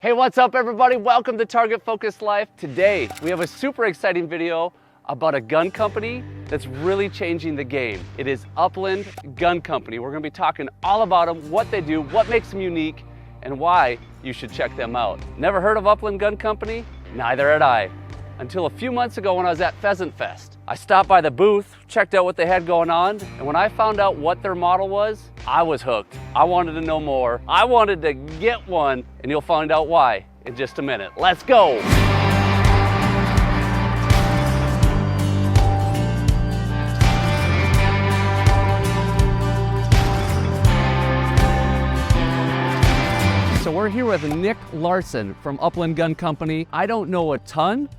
Hey, what's up everybody? Welcome to Target Focused Life. Today, we have a super exciting video about a gun company that's really changing the game. It is Upland Gun Company. We're gonna be talking all about them, what they do, what makes them unique, and why you should check them out. Never heard of Upland Gun Company? Neither had I. Until a few months ago when I was at Pheasant Fest. I stopped by the booth, checked out what they had going on, and when I found out what their model was, I was hooked. I wanted to know more. I wanted to get one, and you'll find out why in just a minute. Let's go. So we're here with Nick Larson from Upland Gun Company. I don't know a ton.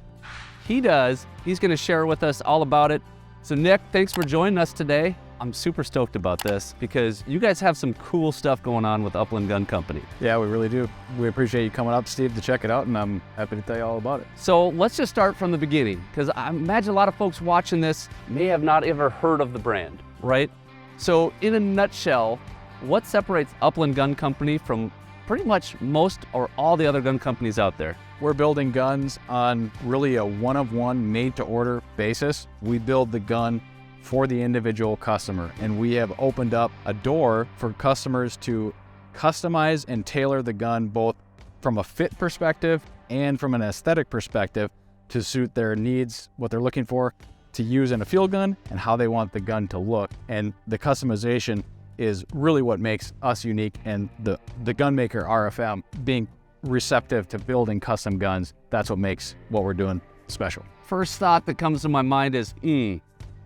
He does. He's going to share with us all about it. So Nick, thanks for joining us today. I'm super stoked about this because you guys have some cool stuff going on with Upland Gun Company. Yeah, we really do. We appreciate you coming up, Steve, to check it out, and I'm happy to tell you all about it. So let's just start from the beginning, because I imagine a lot of folks watching this may have not ever heard of the brand, right? So in a nutshell, what separates Upland Gun Company from pretty much most or all the other gun companies out there? We're building guns on really a one-of-one, made-to-order basis. We build the gun for the individual customer, and we have opened up a door for customers to customize and tailor the gun both from a fit perspective and from an aesthetic perspective to suit their needs, what they're looking for to use in a field gun, and how they want the gun to look. And the customization is really what makes us unique, and the gun maker RFM being receptive to building custom guns, that's what makes what we're doing special. First thought that comes to my mind is,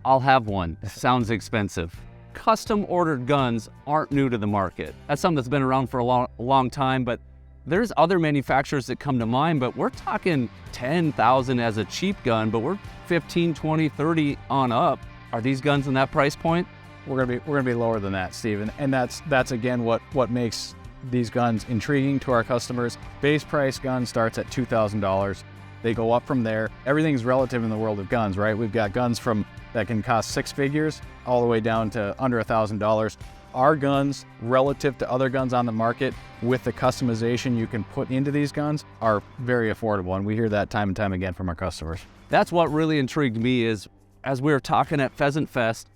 I'll have one. Sounds expensive. Custom ordered guns aren't new to the market. That's something that's been around for a long time, but there's other manufacturers that come to mind, but we're talking 10,000 as a cheap gun, but we're 15, 20, 30 on up. Are these guns in that price point? We're gonna be lower than that, Stephen, and that's again what makes these guns intriguing to our customers. Base price gun starts at $2,000. They go up from there. Everything's relative in the world of guns, right? We've got guns that can cost six figures all the way down to under $1,000. Our guns, relative to other guns on the market, with the customization you can put into these guns, are very affordable, and we hear that time and time again from our customers. That's what really intrigued me is, as we were talking at Pheasant Fest,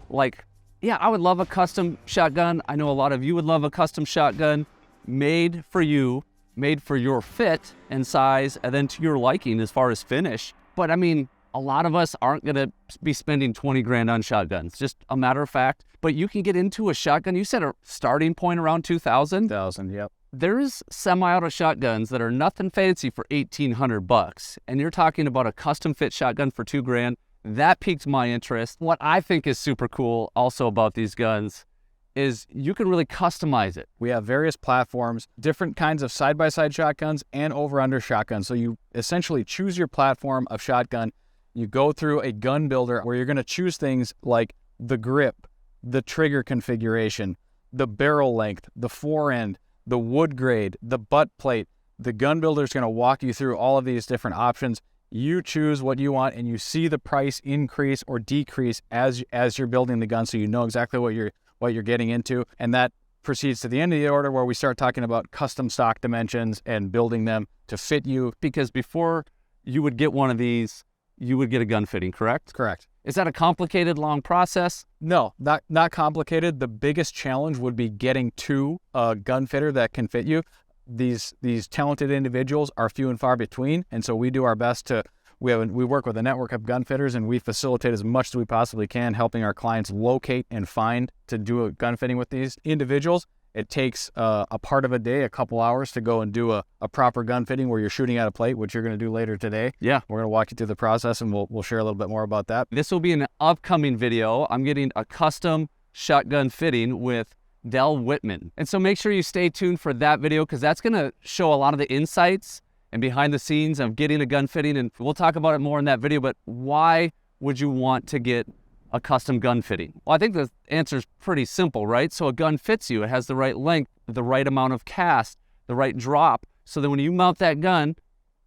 like, yeah, I would love a custom shotgun. I know a lot of you would love a custom shotgun made for you, made for your fit and size, and then to your liking as far as finish. But I mean, a lot of us aren't gonna be spending 20 grand on shotguns, just a matter of fact. But you can get into a shotgun, you said a starting point around 2,000? 2,000, yep. There's semi-auto shotguns that are nothing fancy for 1,800 bucks. And you're talking about a custom fit shotgun for 2 grand. That piqued my interest. What I think is super cool also about these guns is you can really customize it. We have various platforms, different kinds of side-by-side shotguns and over-under shotguns. So you essentially choose your platform of shotgun. You go through a gun builder where you're gonna choose things like the grip, the trigger configuration, the barrel length, the forend, the wood grade, the butt plate. The gun builder is gonna walk you through all of these different options. You choose what you want, and you see the price increase or decrease as you're building the gun, so you know exactly what you're getting into. And that proceeds to the end of the order, where we start talking about custom stock dimensions and building them to fit you. Because before you would get one of these, you would get a gun fitting, correct? Correct. Is that a complicated, long process? No, not complicated. The biggest challenge would be getting to a gun fitter that can fit you. These talented individuals are few and far between, and so we do our best to, we work with a network of gun fitters, and we facilitate as much as we possibly can, helping our clients locate and find to do a gun fitting with these individuals. It takes a part of a day, a couple hours, to go and do a proper gun fitting where you're shooting at a plate, which you're going to do later today. Yeah. We're going to walk you through the process, and we'll share a little bit more about that. This will be an upcoming video. I'm getting a custom shotgun fitting with 𝙍𝙍𝙀𝙀𝙁. And so make sure you stay tuned for that video, because that's going to show a lot of the insights and behind the scenes of getting a gun fitting. And we'll talk about it more in that video, but why would you want to get a custom gun fitting? Well, I think the answer is pretty simple, right? So a gun fits you. It has the right length, the right amount of cast, the right drop, so that when you mount that gun,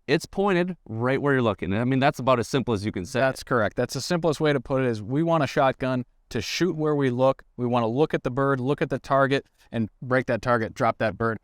it's pointed right where you're looking. I mean, that's about as simple as you can say. That's correct. That's the simplest way to put it, is we want a shotgun to shoot where we look. We want to look at the bird, look at the target, and break that target, drop that bird.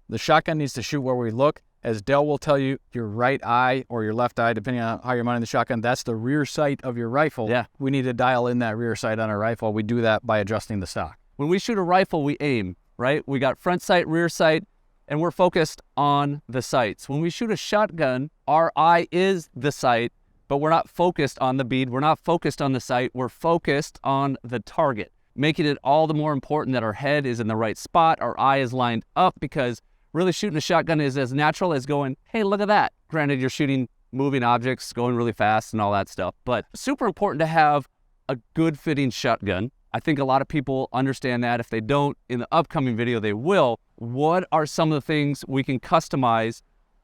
The shotgun needs to shoot where we look, As Dell will tell you, your right eye or your left eye, depending on how you're mounting the shotgun, that's the rear sight of your rifle. Yeah. We need to dial in that rear sight on our rifle. We do that by adjusting the stock. When we shoot a rifle, we aim, right? We got front sight, rear sight, and we're focused on the sights. When we shoot a shotgun, our eye is the sight, but we're not focused on the bead. We're not focused on the sight. We're focused on the target, making it all the more important that our head is in the right spot, our eye is lined up, because really shooting a shotgun is as natural as going, hey, look at that. Granted, you're shooting moving objects, going really fast and all that stuff, but super important to have a good fitting shotgun. I think a lot of people understand that. If they don't, in the upcoming video, they will. What are some of the things we can customize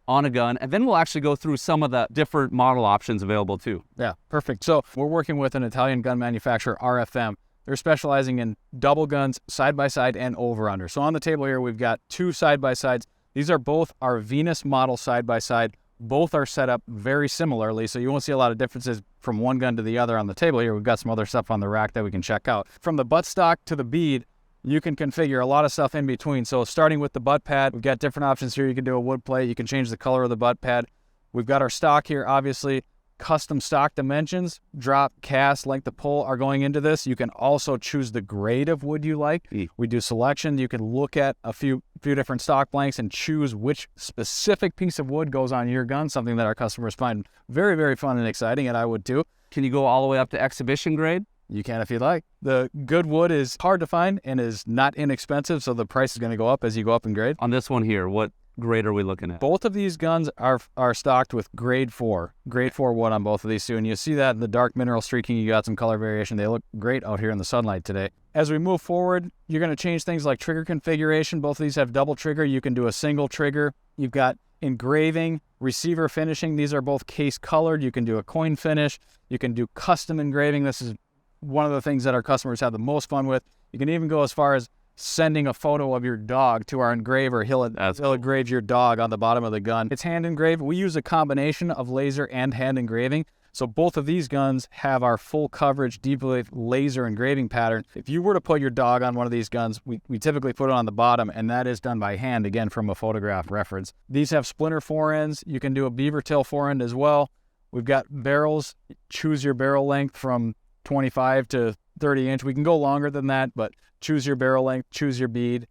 on a gun? And then we'll actually go through some of the different model options available too. Yeah, perfect. So we're working with an Italian gun manufacturer, RFM. They're specializing in double guns, side-by-side, and over-under. So on the table here, we've got two side-by-sides. These are both our Venus model side-by-side. Both are set up very similarly, so you won't see a lot of differences from one gun to the other on the table here. We've got some other stuff on the rack that we can check out. From the buttstock to the bead, you can configure a lot of stuff in between. So starting with the butt pad, we've got different options here. You can do a wood plate. You can change the color of the butt pad. We've got our stock here, obviously. Custom stock dimensions, drop, cast, length of pull are going into this. You can also choose the grade of wood you like. We do selection. You can look at a few different stock blanks and choose which specific piece of wood goes on your gun, something that our customers find very, very fun and exciting, and I would too. Can you go all the way up to exhibition grade? You can if you'd like. The good wood is hard to find and is not inexpensive, so the price is going to go up as you go up in grade. On this one here, what grade are we looking at? Both of these guns are stocked with grade 4 wood on both of these too, and you see that in the dark mineral streaking. You got some color variation. They look great out here in the sunlight today. As we move forward, you're going to change things like trigger configuration. Both of these have double trigger. You can do a single trigger. You've got engraving, receiver finishing. These are both case colored. You can do a coin finish. You can do custom engraving. This is one of the things that our customers have the most fun with. You can even go as far as sending a photo of your dog to our engraver. He'll engrave your dog on the bottom of the gun. It's hand engraved. We use a combination of laser and hand engraving. So both of these guns have our full coverage, deep laser engraving pattern. If you were to put your dog on one of these guns, we typically put it on the bottom, and that is done by hand, again, from a photograph reference. These have splinter forends. You can do a beaver tail forend as well. We've got barrels. Choose your barrel length from 25 to 30 inch. We can go longer than that, but choose your barrel length, choose your bead.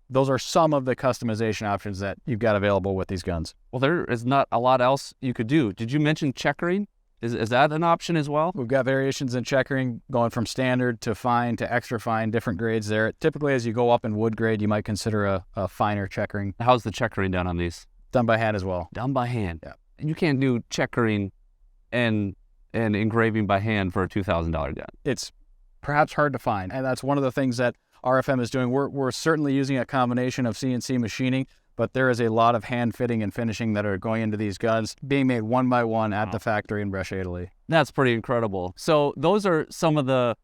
Those are some of the customization options that you've got available with these guns. Well, there is not a lot else you could do. Did you mention checkering? Is that an option as well? We've got variations in checkering, going from standard to fine to extra fine, different grades there. Typically, as you go up in wood grade, you might consider a finer checkering. How's the checkering done on these? Done by hand as well. Done by hand. Yeah. And you can't do checkering and engraving by hand for a $2,000 gun. It's perhaps hard to find, and that's one of the things that RFM is doing. We're certainly using a combination of CNC machining, but there is a lot of hand fitting and finishing that are going into these guns, being made one by one at the factory in Brescia, Italy. That's pretty incredible. So those are some of the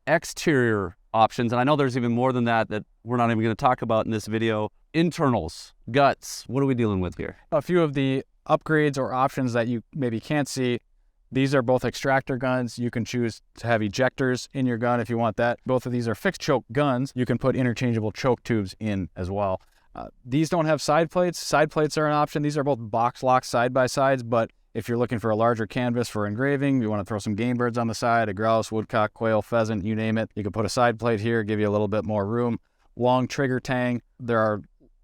exterior options, and I know there's even more than that we're not even going to talk about in this video. Internals, guts, what are we dealing with here? A few of the upgrades or options that you maybe can't see. These are both extractor guns. You can choose to have ejectors in your gun if you want that. Both of these are fixed choke guns. You can put interchangeable choke tubes in as well. These don't have side plates. Side plates are an option. These are both box lock side-by-sides, but if you're looking for a larger canvas for engraving, you want to throw some game birds on the side, a grouse, woodcock, quail, pheasant, you name it, you can put a side plate here, give you a little bit more room. Long trigger tang. There are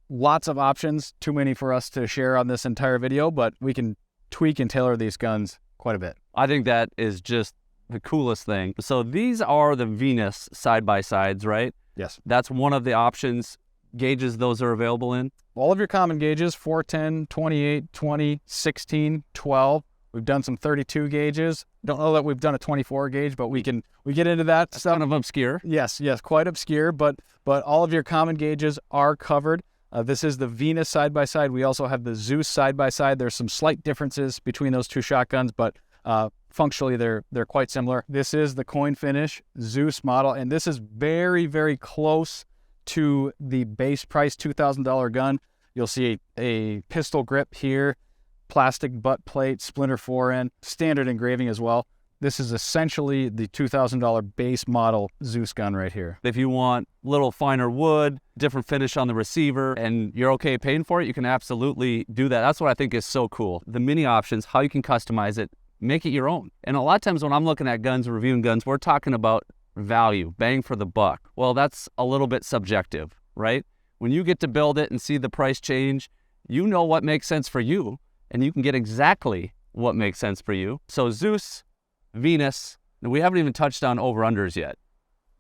lots of options, too many for us to share on this entire video, but we can tweak and tailor these guns quite a bit. I think that is just the coolest thing. So these are the Venus side-by-sides, right? Yes. That's one of the options. Gauges those are available in? All of your common gauges, 410, 28, 20, 16, 12. We've done some 32 gauges. Don't know that we've done a 24 gauge, but we get into that. That's kind of obscure. Yes, quite obscure, but all of your common gauges are covered. This is the Venus side-by-side. We also have the Zeus side-by-side. There's some slight differences between those two shotguns, but functionally they're quite similar. This is the coin finish Zeus model, and this is very, very close to the base price $2,000 gun. You'll see a pistol grip here, plastic butt plate, splinter forend, standard engraving as well. This is essentially the $2,000 base model Zeus gun right here. If you want a little finer wood, different finish on the receiver, and you're okay paying for it, you can absolutely do that. That's what I think is so cool. The many options, how you can customize it, make it your own. And a lot of times when I'm looking at guns, reviewing guns, we're talking about value, bang for the buck. Well, that's a little bit subjective, right? When you get to build it and see the price change, you know what makes sense for you, and you can get exactly what makes sense for you. So Zeus, Venus, and we haven't even touched on over-unders yet.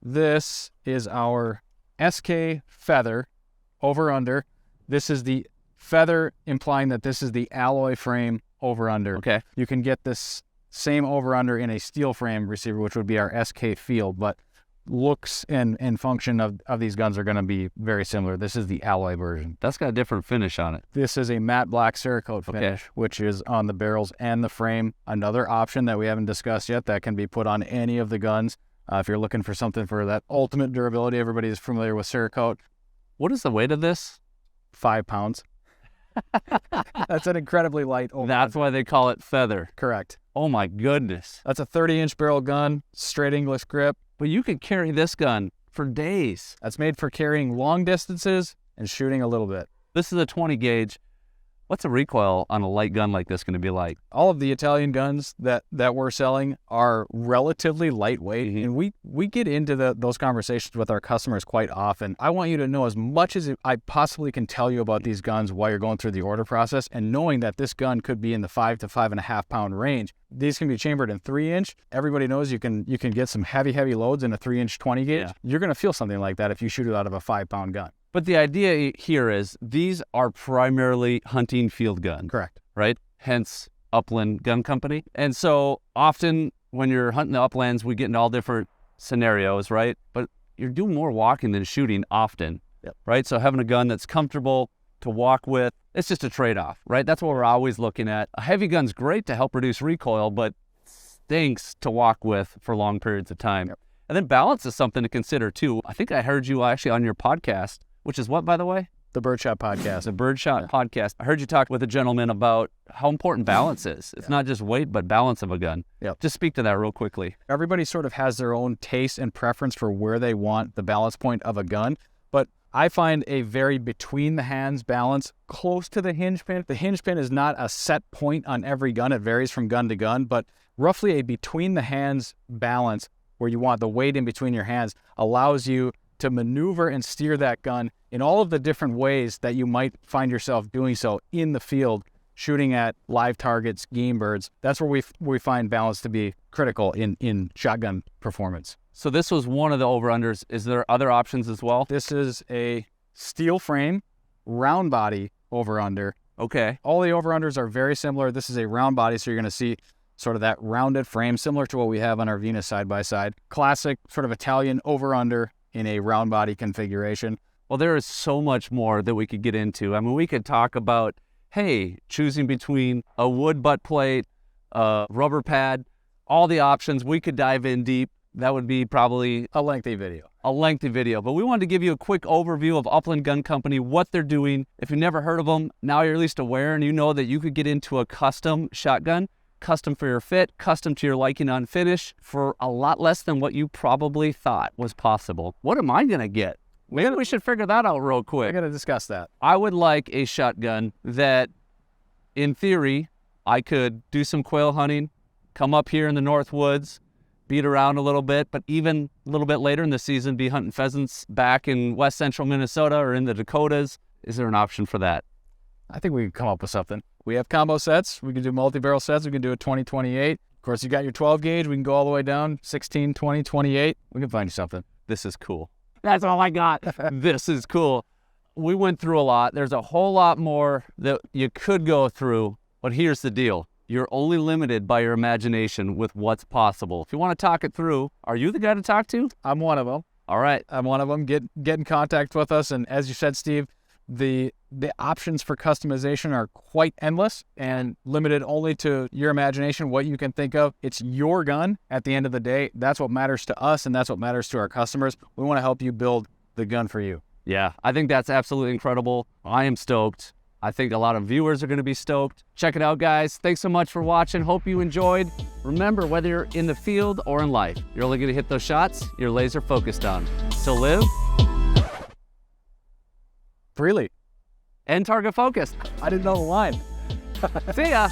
This is our SK feather over-under. This is the feather implying that this is the alloy frame over-under. Okay. You can get this same over-under in a steel frame receiver, which would be our SK field, but looks and function of these guns are going to be very similar. This is the alloy version. That's got a different finish on it. This is a matte black Cerakote finish, which is on the barrels and the frame. Another option that we haven't discussed yet that can be put on any of the guns. If you're looking for something for that ultimate durability, everybody is familiar with Cerakote. What is the weight of this? 5 pounds. That's an incredibly light over. That's why they call it feather. Correct. Oh my goodness. That's a 30-inch barrel gun, straight English grip. But you could carry this gun for days. That's made for carrying long distances and shooting a little bit. This is a 20 gauge. What's a recoil on a light gun like this going to be like? All of the Italian guns that we're selling are relatively lightweight, and we get into those conversations with our customers quite often. I want you to know as much as I possibly can tell you about these guns while you're going through the order process, and knowing that this gun could be in the 5 to 5.5 pound range. These can be chambered in 3-inch. Everybody knows you can get some heavy loads in a 3-inch 20 gauge. Yeah. You're going to feel something like that if you shoot it out of a 5-pound gun. But the idea here is these are primarily hunting field guns. Correct. Right? Hence Upland Gun Company. And so often when you're hunting the uplands, we get into all different scenarios, right? But you're doing more walking than shooting often, right? So having a gun that's comfortable to walk with, it's just a trade-off, right? That's what we're always looking at. A heavy gun's great to help reduce recoil, but stinks to walk with for long periods of time. Yep. And then balance is something to consider too. I think I heard you actually on your podcast, which is what, by the way? The Birdshot Podcast. The Birdshot Podcast. I heard you talk with a gentleman about how important balance is. It's not just weight, but balance of a gun. Yep. Just speak to that real quickly. Everybody sort of has their own taste and preference for where they want the balance point of a gun, but I find a very between the hands balance close to the hinge pin. The hinge pin is not a set point on every gun. It varies from gun to gun, but roughly a between the hands balance where you want the weight in between your hands allows you to maneuver and steer that gun in all of the different ways that you might find yourself doing so in the field, shooting at live targets, game birds. That's where we find balance to be critical in shotgun performance. So this was one of the over-unders. Is there other options as well? This is a steel frame, round body over-under. Okay. All the over-unders are very similar. This is a round body, so you're going to see sort of that rounded frame, similar to what we have on our Venus side-by-side. Classic sort of Italian over-under in a round body configuration. Well, there is so much more that we could get into. I mean, we could talk about, hey, choosing between a wood butt plate, a rubber pad, all the options. We could dive in deep. That would be probably a lengthy video. But we wanted to give you a quick overview of Upland Gun Company, what they're doing. If you've never heard of them, now you're at least aware and you know that you could get into a custom shotgun, custom for your fit, custom to your liking on finish for a lot less than what you probably thought was possible. What am I going to get? Maybe we should figure that out real quick. I got to discuss that. I would like a shotgun that, in theory, I could do some quail hunting, come up here in the North Woods, beat around a little bit, but even a little bit later in the season, be hunting pheasants back in west central Minnesota or in the Dakotas. Is there an option for that? I think we can come up with something. We have combo sets. We can do multi-barrel sets. We can do a 20-28. Of course, you got your 12 gauge. We can go all the way down, 16, 20, 28. We can find you something. This is cool. That's all I got. This is cool. We went through a lot. There's a whole lot more that you could go through, but here's the deal. You're only limited by your imagination with what's possible. If you want to talk it through, are you the guy to talk to? I'm one of them. All right. I'm one of them. Get in contact with us. And as you said, Steve, the options for customization are quite endless and limited only to your imagination, what you can think of. It's your gun at the end of the day. That's what matters to us, and that's what matters to our customers. We want to help you build the gun for you. Yeah, I think that's absolutely incredible. I am stoked. I think a lot of viewers are going to be stoked. Check it out, guys. Thanks so much for watching. Hope you enjoyed. Remember, whether you're in the field or in life, you're only going to hit those shots you're laser focused on. So live freely and target focused. I didn't know the line. See ya.